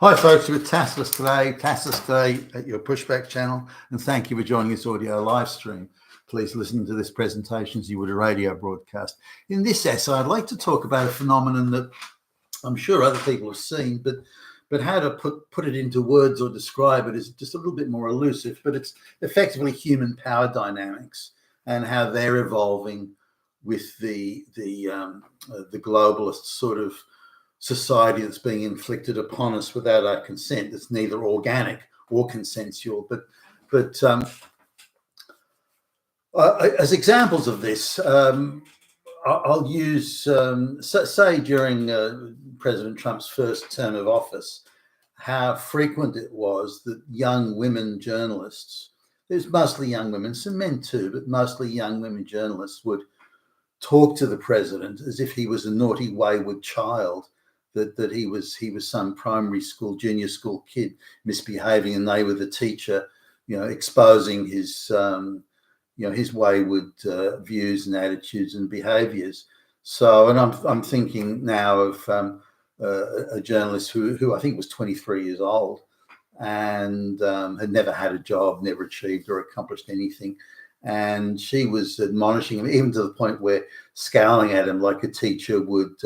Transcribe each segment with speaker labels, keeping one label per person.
Speaker 1: Hi folks, you're with Tassless today at your Pushback channel, and thank you for joining this audio live stream. Please listen to this presentation as you would a radio broadcast. In this essay, I'd like to talk about a phenomenon that I'm sure other people have seen, but how to put it into words or describe it is just a little bit more elusive, but it's effectively human power dynamics and how they're evolving with the globalist sort of society that's being inflicted upon us without our consent. That's neither organic or consensual. But as examples of this, I'll use, say, during President Trump's first term of office, how frequent it was that young women journalists, there's mostly young women, some men too, but mostly young women journalists would talk to the president as if he was a naughty, wayward child, that he was some primary school, junior school kid misbehaving, and they were the teacher, exposing his his wayward views and attitudes and behaviours. So, and I'm thinking now of a journalist who I think was 23 years old and had never had a job, never achieved or accomplished anything. And she was admonishing him, even to the point where scowling at him like a teacher would,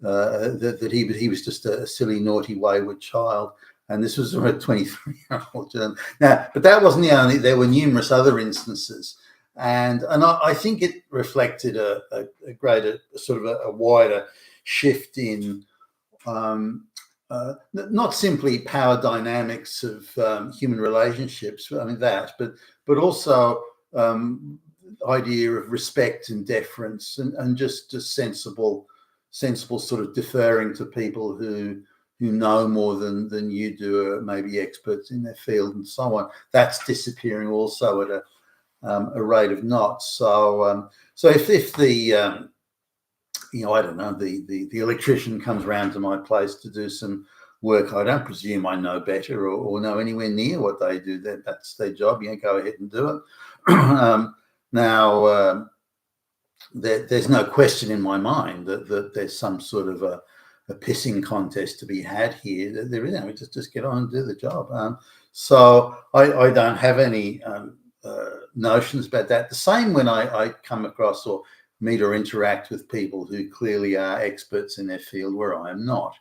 Speaker 1: that he was just a silly, naughty, wayward child. And this was a 23-year-old journalist. Now, but that wasn't the only. There were numerous other instances, and I think it reflected a greater, sort of a wider shift in not simply power dynamics of human relationships. I mean that, but also idea of respect and deference and just sensible sort of deferring to people who know more than you do, or maybe experts in their field and so on. That's disappearing also at a rate of knots. So if the I don't know, the electrician comes round to my place to do some work, I don't presume I know better or know anywhere near what they do. That's their job. Go ahead and do it. Now, there's no question in my mind that there's some sort of a pissing contest to be had here. There is, just get on and do the job. So I don't have any notions about that. The same when I come across or meet or interact with people who clearly are experts in their field where I am not.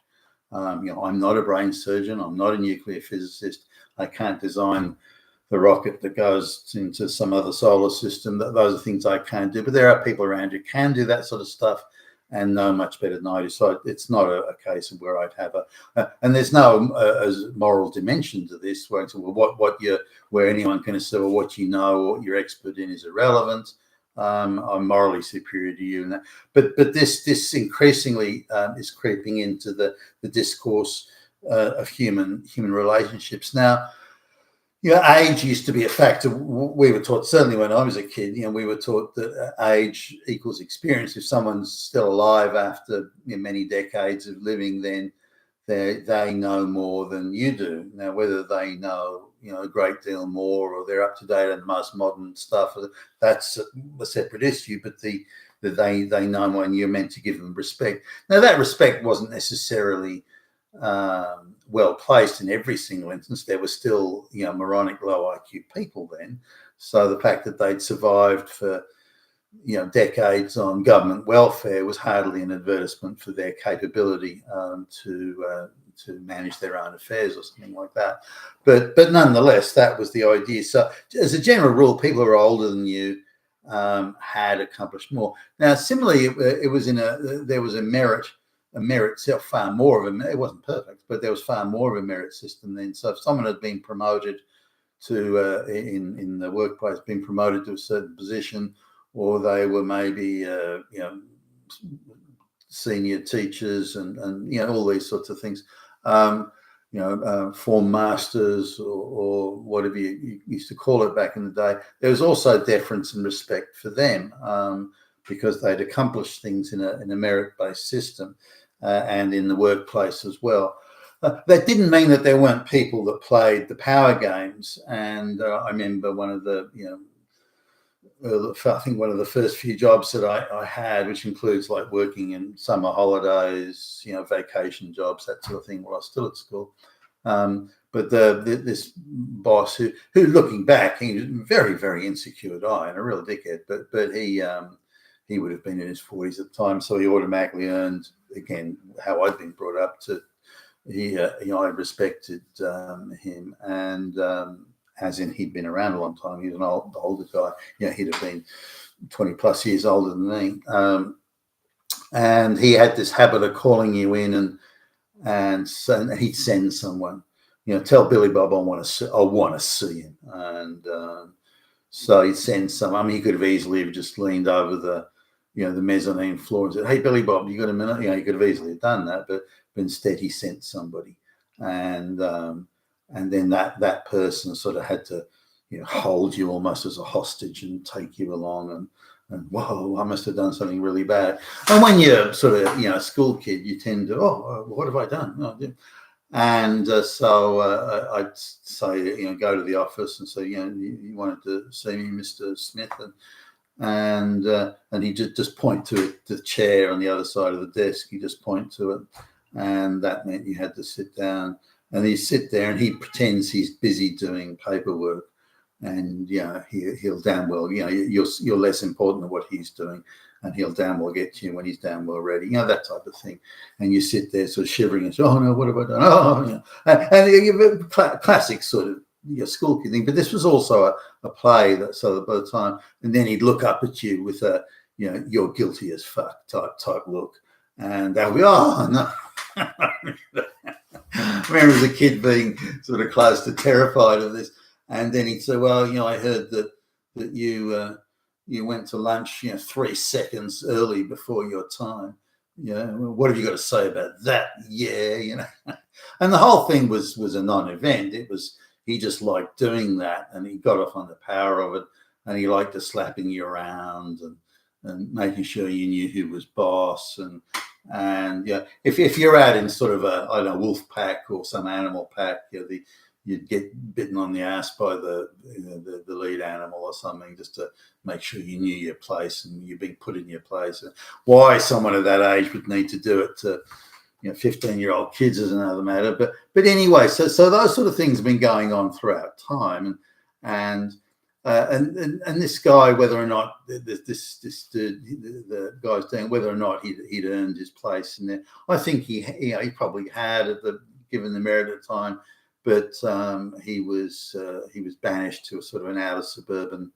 Speaker 1: I'm not a brain surgeon. I'm not a nuclear physicist. I can't design the rocket that goes into some other solar system. Those are things I can't do. But there are people around who can do that sort of stuff and know much better than I do. So it's not a case of where I'd have and there's no moral dimension to this, where it's, well, where anyone can say, well, what you know or what you're expert in is irrelevant. I'm morally superior to you, and that. But this increasingly is creeping into the discourse of human relationships now. Age used to be a factor. We were taught, certainly when I was a kid, we were taught that age equals experience. If someone's still alive after many decades of living, then they know more than you do. Now, whether they know, a great deal more or they're up to date on the most modern stuff, that's a separate issue. But they know more, and you're meant to give them respect. Now, that respect wasn't necessarily well placed in every single instance. There were still, moronic low IQ people then. So the fact that they'd survived for, decades on government welfare was hardly an advertisement for their capability to manage their own affairs or something like that. But nonetheless, that was the idea. So as a general rule, people who are older than you had accomplished more. Now, similarly, it was there was a merit far more of it wasn't perfect, but there was far more of a merit system then. So if someone had been promoted to in the workplace, been promoted to a certain position, or they were maybe senior teachers and all these sorts of things, form masters or whatever you used to call it back in the day, there was also deference and respect for them because they'd accomplished things in a merit-based system and in the workplace as well. That didn't mean that there weren't people that played the power games. And I remember one of the I think one of the first few jobs that I had, which includes like working in summer holidays, vacation jobs, that sort of thing, while I was still at school. But this boss who looking back, he was a very, very insecure guy and a real dickhead. But he would have been in his 40s at the time, so he automatically earned, again, how I'd been brought up to. I respected him, and as in he'd been around a long time. He was an older guy. He'd have been 20 plus years older than me. And he had this habit of calling you in, and he'd send someone, tell Billy Bob I want to see him. And so he'd send someone. He could have easily have just leaned over the mezzanine floor and said, "Hey, Billy Bob, you got a minute?" He could have easily done that, but instead he sent somebody. And then that person sort of had to hold you almost as a hostage and take you along, and whoa, I must have done something really bad. And when you're sort of a school kid, you tend to, what have I done? And so I'd say, go to the office and say, you wanted to see me, Mr. Smith, and he just point to it, the chair on the other side of the desk. You just point to it, and that meant you had to sit down. And he sit there and he pretends he's busy doing paperwork, and he'll damn well, you're less important than what he's doing, and he'll damn well get to you when he's damn well ready, that type of thing. And you sit there sort of shivering and say, "Oh no, what have I done?" And classic sort of school kid thing. But this was also a play that, so that by the time, and then he'd look up at you with a "you're guilty as fuck" type look, and they'll be, "Oh no." I remember as a kid being sort of close to terrified of this, and then he'd say, "Well, I heard that you went to lunch 3 seconds early before your time. What have you got to say about that?" And the whole thing was a non-event. He just liked doing that, and he got off on the power of it, and he liked to slapping you around and making sure you knew who was boss. And if you're out in sort of a wolf pack or some animal pack, you'd get bitten on the ass by the lead animal or something, just to make sure you knew your place and you're being put in your place. And why someone of that age would need to do it to 15-year-old kids is another matter. But anyway, so those sort of things have been going on throughout time, and this guy, whether or not the guy's doing, whether or not he'd earned his place in there, I think he probably had given the merit at the time, but he was banished to a sort of an outer suburban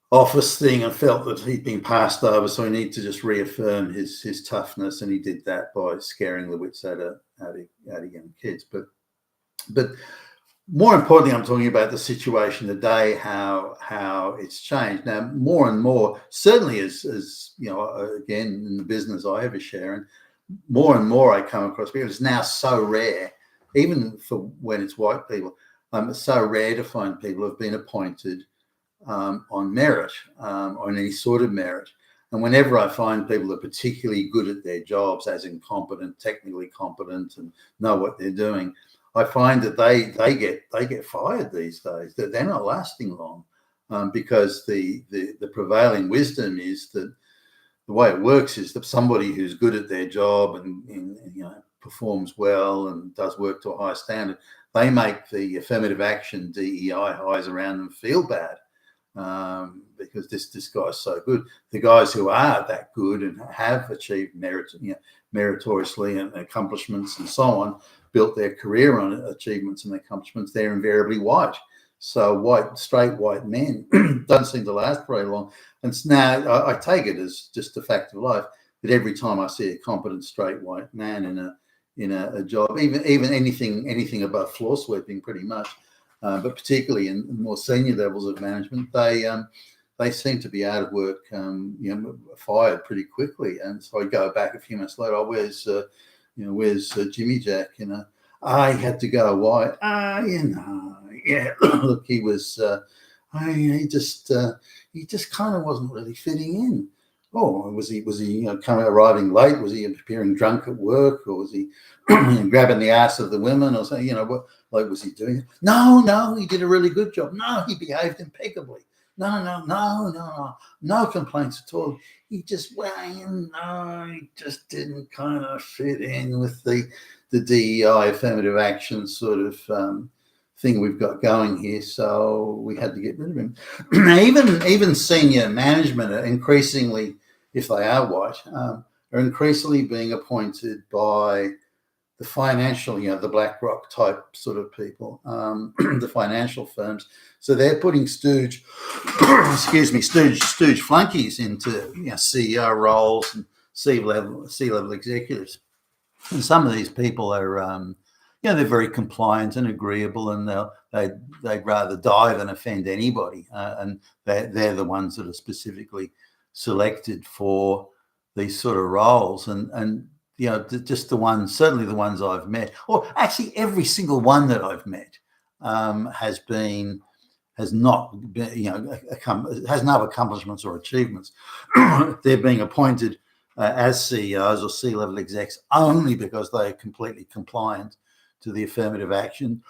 Speaker 1: office thing and felt that he'd been passed over, so he needed to just reaffirm his toughness, and he did that by scaring the wits out of young kids. But more importantly, I'm talking about the situation today, how it's changed now. More and more, certainly as again in the business I have a share in, more and more I come across people. It's now so rare, even for when it's white people. It's so rare to find people who have been appointed on merit, on any sort of merit. And whenever I find people are particularly good at their jobs, as in competent, technically competent, and know what they're doing, I find that they get fired these days. That they're not lasting long, because the prevailing wisdom is that the way it works is that somebody who's good at their job and performs well and does work to a high standard, they make the affirmative action DEI highs around them feel bad, because this guy's so good. The guys who are that good and have achieved meritoriously and accomplishments and so on, built their career on achievements and accomplishments, they're invariably white. So straight white men don't seem to last very long. And now I take it as just a fact of life that every time I see a competent straight white man in a job, even anything above floor sweeping, pretty much, but particularly in more senior levels of management, they seem to be out of work, fired pretty quickly. And so I go back a few months later, where's Jimmy Jack? I had to go white. Look, he was. He just kind of wasn't really fitting in. Oh, was he arriving late? Was he appearing drunk at work, or was he grabbing the ass of the women, or something? What was he doing? No, he did a really good job. No, he behaved impeccably. no complaints at all. He just, he just didn't kind of fit in with the DEI affirmative action sort of thing we've got going here. So we had to get rid of him. even senior management are increasingly, if they are white, are increasingly being appointed by the financial, the BlackRock type sort of people, the financial firms. So they're putting stooge flunkies into CEO roles and C-level executives. And some of these people are, they're very compliant and agreeable, and they'd rather die than offend anybody. And they're the ones that are specifically selected for these sort of roles. And just certainly the ones I've met, or actually every single one that I've met, has not been, has no accomplishments or achievements. They're being appointed as CEOs or C-level execs only because they are completely compliant to the affirmative action,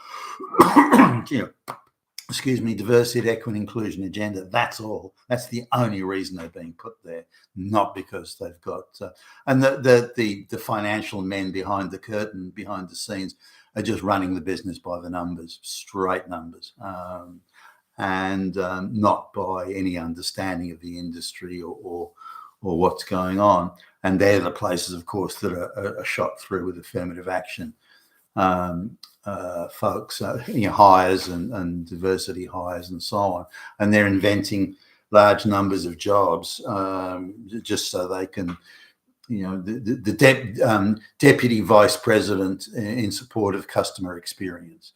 Speaker 1: diversity, equity, inclusion agenda. That's all. That's the only reason they're being put there, not because they've got. And the financial men behind the curtain, behind the scenes, are just running the business by the numbers, straight numbers, and not by any understanding of the industry or what's going on. And they're the places, of course, that are shot through with affirmative action folks, hires and diversity hires and so on. And they're inventing large numbers of jobs just so they can, the deputy vice president in support of customer experience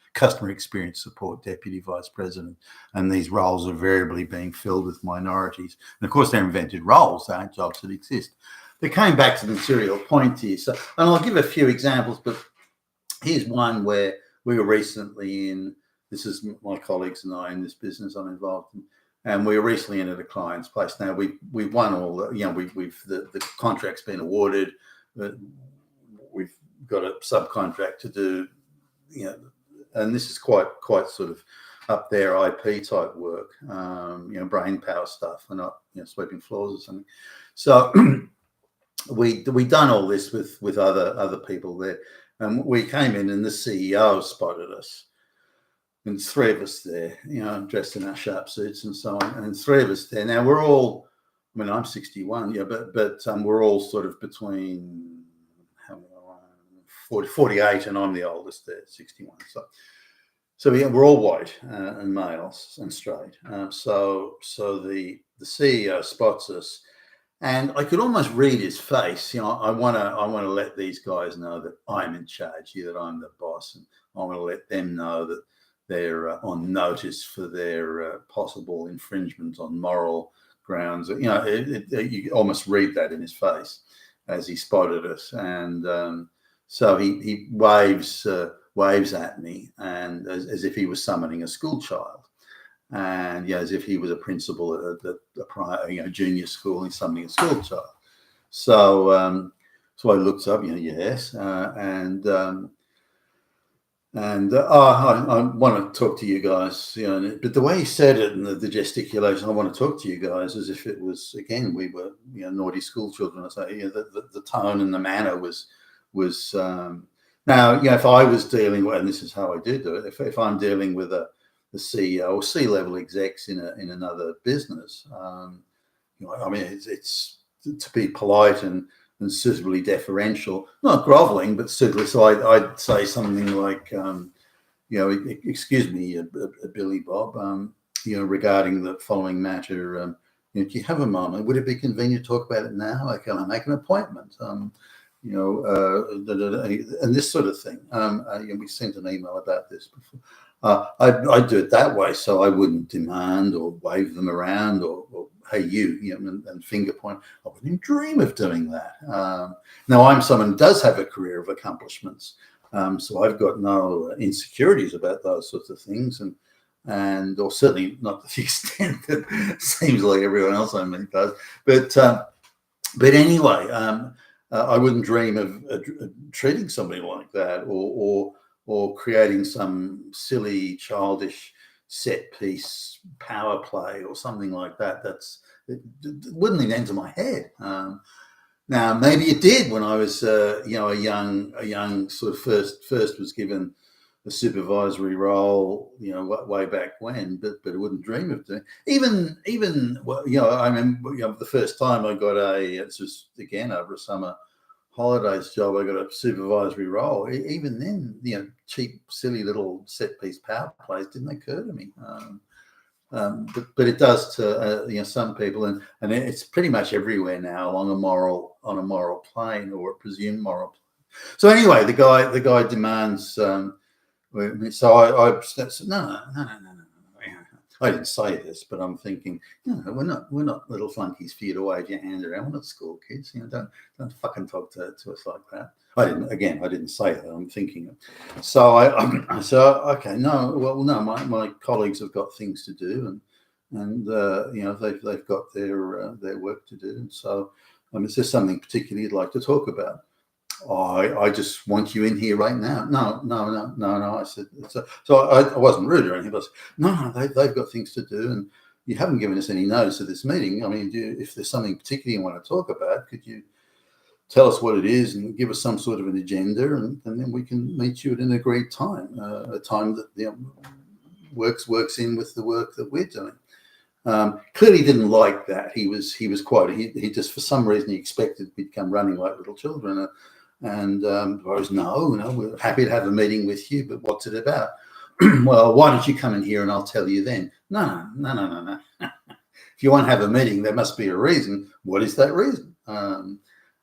Speaker 1: support, deputy vice president. And these roles are variably being filled with minorities. And of course, they're invented roles, they aren't jobs that exist. They came back to the material point here. So, and I'll give a few examples, but here's one where we were recently in, this is my colleagues and I in this business I'm involved in, and we were recently in at a client's place. Now we've won all the, the contract's been awarded. We've got a subcontract to do, and this is quite sort of up there IP type work, brain power stuff. We're not, sweeping floors or something. So we done all this with other people there. And we came in and the CEO spotted us. And three of us there, dressed in our sharp suits and so on. And three of us there. Now we're all, I'm 61, but we're all sort of between 48 and I'm the oldest there, 61. So we're all white and males and straight. So the CEO spots us. And I could almost read his face. I want to let these guys know that I'm in charge here, that I'm the boss, and I want to let them know that they're on notice for their possible infringement on moral grounds. You almost read that in his face as he spotted us, and so he waves at me, and as if he was summoning a school child. And as if he was a principal at a junior school, he's summoning a school child. So I looked up, yes, and I want to talk to you guys, but the way he said it and the gesticulation, I want to talk to you guys, as if it was, again, we were, naughty school children. I say, the tone and the manner was now, if I was dealing with, and this is how I do it, if I'm dealing with the CEO or C-level execs in another business, it's to be polite and suitably deferential, not groveling, but suitably. So I'd say something like, excuse me, Billy Bob, regarding the following matter, do you have a moment? Would it be convenient to talk about it now? Can I make an appointment? And this sort of thing. We sent an email about this before. I'd do it that way, so I wouldn't demand or wave them around or hey you, and finger point. I wouldn't even dream of doing that. Now I'm someone who does have a career of accomplishments, so I've got no insecurities about those sorts of things, and or certainly not to the extent that seems like everyone else I meet does. But anyway, I wouldn't dream of treating somebody like that or creating some silly, childish set piece power play or something like that. It wouldn't even enter my head. Now maybe it did when I was a young sort of first was given a supervisory role, way back when, but I wouldn't dream of doing. Even I remember the first time I got it's just again over a summer holidays job, I got a supervisory role. Even then, cheap, silly little set piece power plays didn't occur to me. But it does to some people, and it's pretty much everywhere now on a moral plane, or a presumed moral plane. So anyway, the guy demands. So I said, no. I didn't say this, but I'm thinking, we're not little flunkies for you to wave your hand around. We're not school kids. Don't fucking talk to us like that. I didn't say that. I'm thinking it. So okay, no. Well, no. My colleagues have got things to do, and they've got their work to do. And so, is there something particularly you'd like to talk about? I just want you in here right now. No. I said, so I wasn't rude or anything, but I said, no, they've got things to do, and you haven't given us any notice of this meeting. I mean, if there's something particularly you want to talk about, could you tell us what it is and give us some sort of an agenda, and then we can meet you at an agreed time, a time that works in with the work that we're doing. Clearly didn't like that. He just, for some reason, he expected we'd come running like little children. And I was, no, we're happy to have a meeting with you, but what's it about? Well, why don't you come in here and I'll tell you then? No. If you want to have a meeting, there must be a reason. What is that reason?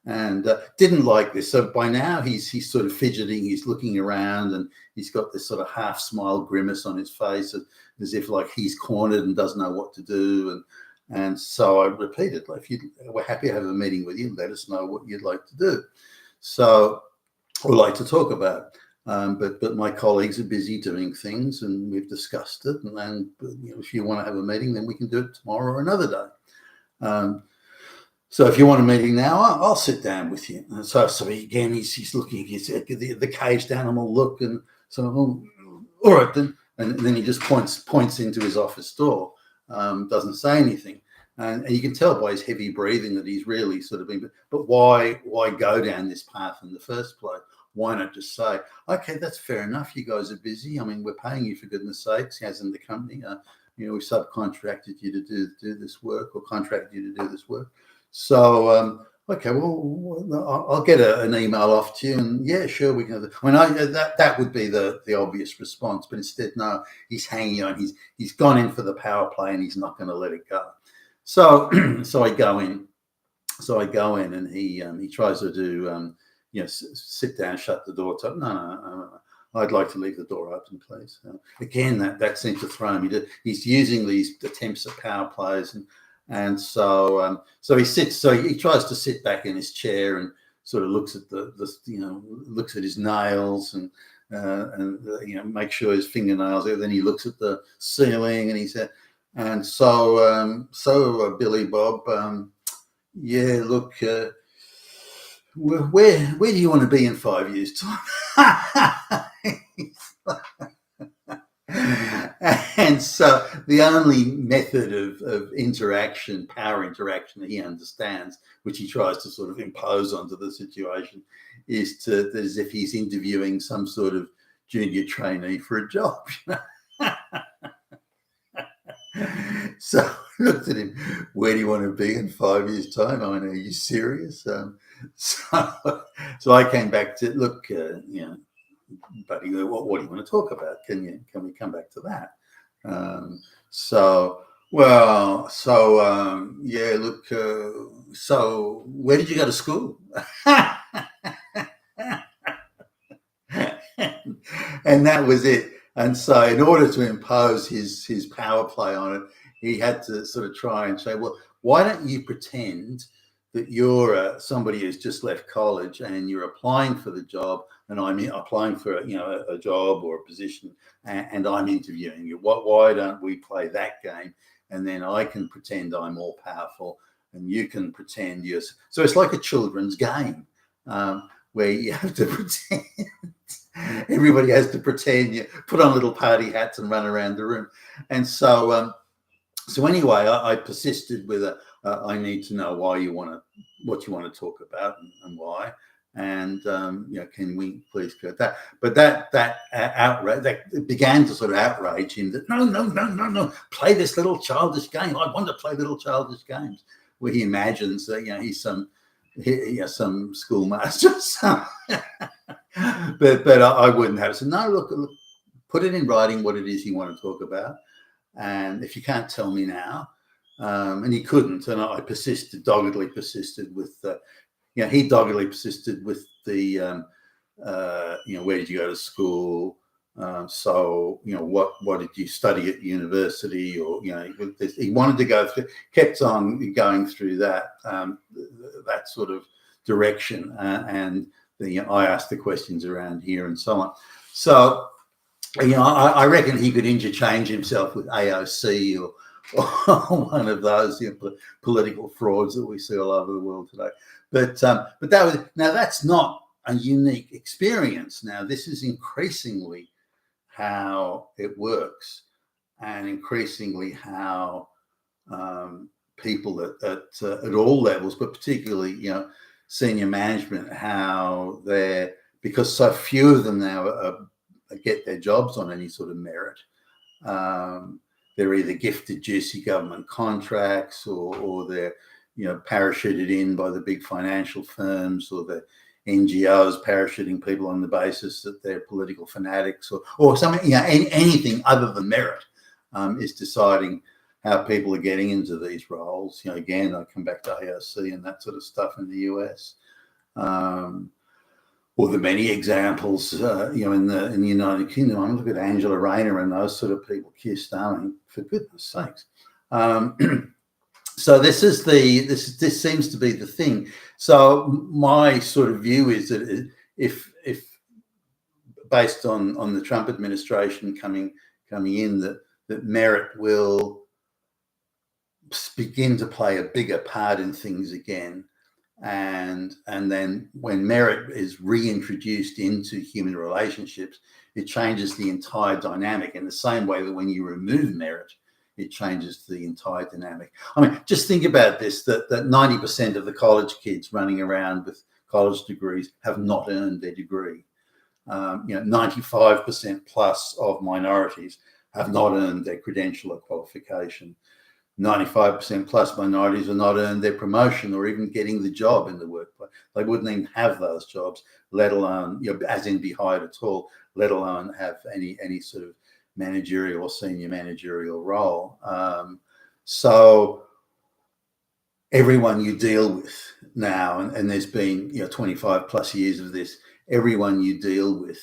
Speaker 1: And didn't like this. So by now he's sort of fidgeting. He's looking around, and he's got this sort of half smile grimace on his face, as if like he's cornered and doesn't know what to do. And so I repeated, like, if we're happy to have a meeting with you, let us know what you'd like to do. So we'd like to talk about it. But my colleagues are busy doing things, and we've discussed it. And if you want to have a meeting, then we can do it tomorrow or another day. So if you want a meeting now, I'll sit down with you. And so again, he's looking, the caged animal look, and so, all right then. And then he just points into his office door, doesn't say anything. And you can tell by his heavy breathing that he's really sort of been, but why go down this path in the first place? Why not just say, okay, that's fair enough. You guys are busy. I mean, we're paying you, for goodness sakes, as in the company. We subcontracted you to do this work, or contracted you to do this work. So, okay, well, I'll get an email off to you, and yeah, sure, we can. I mean, that would be the obvious response, but instead, no, he's hanging on. He's gone in for the power play, and he's not going to let it go. So, so I go in, and he tries to do, sit down, shut the door. No. I'd like to leave the door open, please. Again, that seems to throw him. He's using these attempts at power plays, and so he sits. So he tries to sit back in his chair and sort of looks at looks at his nails and make sure his fingernails. Then he looks at the ceiling, and he said. And so Billy Bob, yeah, look, where do you want to be in 5 years' time? And so the only method of interaction, power interaction that he understands, which he tries to sort of impose onto the situation, is as if he's interviewing some sort of junior trainee for a job. So I looked at him, where do you want to be in 5 years' time? I mean, are you serious? So I came back to, look, buddy, what do you want to talk about? Can we come back to that? Yeah, look, so where did you go to school? And that was it. And so in order to impose his power play on it, he had to sort of try and say, well, why don't you pretend that you're somebody who's just left college and you're applying for the job, and I'm applying for a job or a position, and I'm interviewing you. Why don't we play that game? And then I can pretend I'm more powerful, and you can pretend you're. So it's like a children's game where you have to pretend everybody has to pretend, you put on little party hats and run around the room. And so, so anyway, I persisted with I need to know what you want to talk about and why. And can we please go that? But that outrage, that began to sort of outrage him. That no, play this little childish game. I want to play little childish games, where he imagines that he's some schoolmaster. but I wouldn't have. So no, look, put it in writing what it is you want to talk about, and if you can't tell me now, and he couldn't, and I doggedly persisted with. He doggedly persisted with the, where did you go to school? So, what did you study at university? Or, he wanted to go through, kept on going through that sort of direction. And I asked the questions around here and so on. So, I reckon he could interchange himself with AOC or one of those political frauds that we see all over the world today. But that's not a unique experience. Now, this is increasingly how it works, and increasingly how people at all levels, but particularly senior management, how because so few of them now get their jobs on any sort of merit. They're either gifted juicy government contracts, or they're parachuted in by the big financial firms, or the NGOs parachuting people on the basis that they're political fanatics, or something. Anything other than merit is deciding how people are getting into these roles. Again, I come back to AOC and that sort of stuff in the US. Or the many examples, in the United Kingdom. I look at Angela Rayner and those sort of people, Keir Starmer, for goodness sakes. So this seems to be the thing. So my sort of view is that if based on the Trump administration coming in, that merit will begin to play a bigger part in things again. And then when merit is reintroduced into human relationships, it changes the entire dynamic in the same way that when you remove merit, it changes the entire dynamic. I mean, just think about this, that 90% of the college kids running around with college degrees have not earned their degree. 95% plus of minorities have not earned their credential or qualification. 95% plus minorities have not earned their promotion or even getting the job in the workplace. They wouldn't even have those jobs, let alone, as in be hired at all, let alone have any sort of managerial or senior managerial role. So everyone you deal with now, and there's been 25 plus years of this, everyone you deal with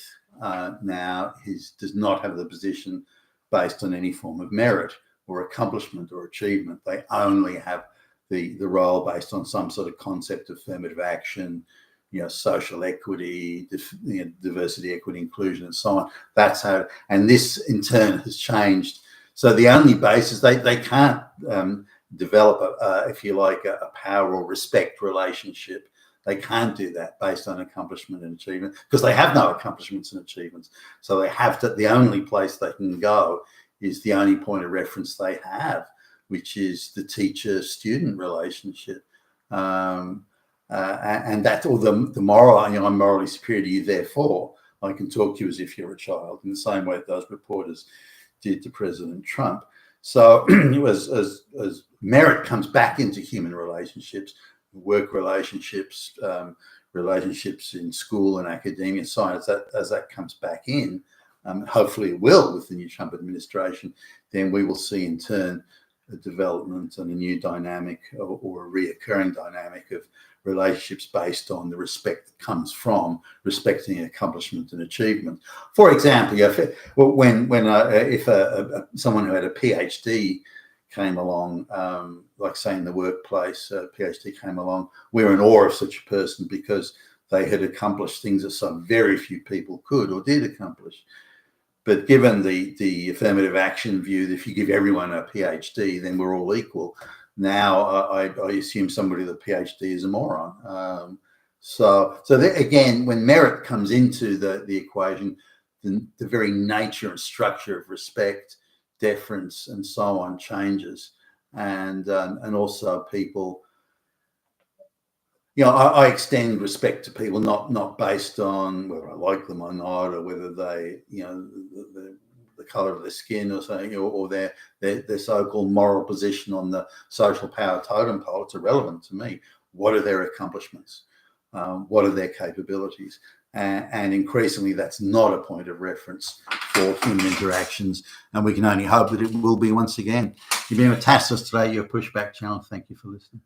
Speaker 1: now does not have the position based on any form of merit or accomplishment or achievement. They only have the role based on some sort of concept of affirmative action, social equity, diversity, equity, inclusion, and so on. That's how, and this in turn has changed. So the only basis, they can't develop, if you like, a power or respect relationship. They can't do that based on accomplishment and achievement, because they have no accomplishments and achievements. So they have to, the only place they can go is the only point of reference they have, which is the teacher-student relationship. And that's all the moral, I'm morally superior to you, therefore I can talk to you as if you're a child, in the same way that those reporters did to President Trump. So as merit comes back into human relationships, work relationships, relationships in school and academia, science, as that comes back in, hopefully it will with the new Trump administration, then we will see in turn a development and a new dynamic or a reoccurring dynamic of relationships based on the respect that comes from respecting accomplishment and achievement. For example, if someone who had a PhD came along, like say in the workplace, a PhD came along, we're in awe of such a person because they had accomplished things that some very few people could or did accomplish. But given the affirmative action view that if you give everyone a PhD, then we're all equal. Now I assume somebody with a PhD is a moron. So that, again, when merit comes into the equation, the very nature and structure of respect, deference, and so on changes, and also people. I extend respect to people not based on whether I like them or not, or whether they, the color of their skin or something, or their so-called moral position on the social power totem pole. It's irrelevant to me. What are their accomplishments? What are their capabilities? And increasingly, that's not a point of reference for human interactions, and we can only hope that it will be once again. You've been with Tassos today, your Pushback channel. Thank you for listening.